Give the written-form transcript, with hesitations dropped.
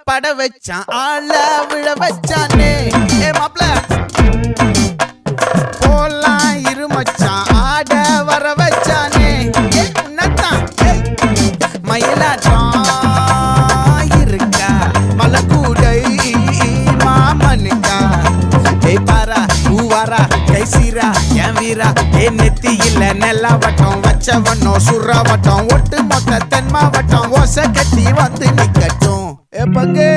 பட வச்சான் ஆள விழ வச்சானே ஏ மாப்ள போலாம் இருமச்சான் ஆட வர வச்சானே ஏ உன்னதான் மயிலாட்டம் இருக்கா மலக்கூடை மாமனுக்கா ஏ பாரா பூவாரா கைசீரா என் வீரா ஏ நெத்தி இல்ல நெல்லாவட்டம் வச்சவண்ணம் சுறாவட்டம் ஒட்டு மொத்த தென் மாவட்டம் ஓசை கட்டி வந்து நிக்கட்டும் ஏ பங்கே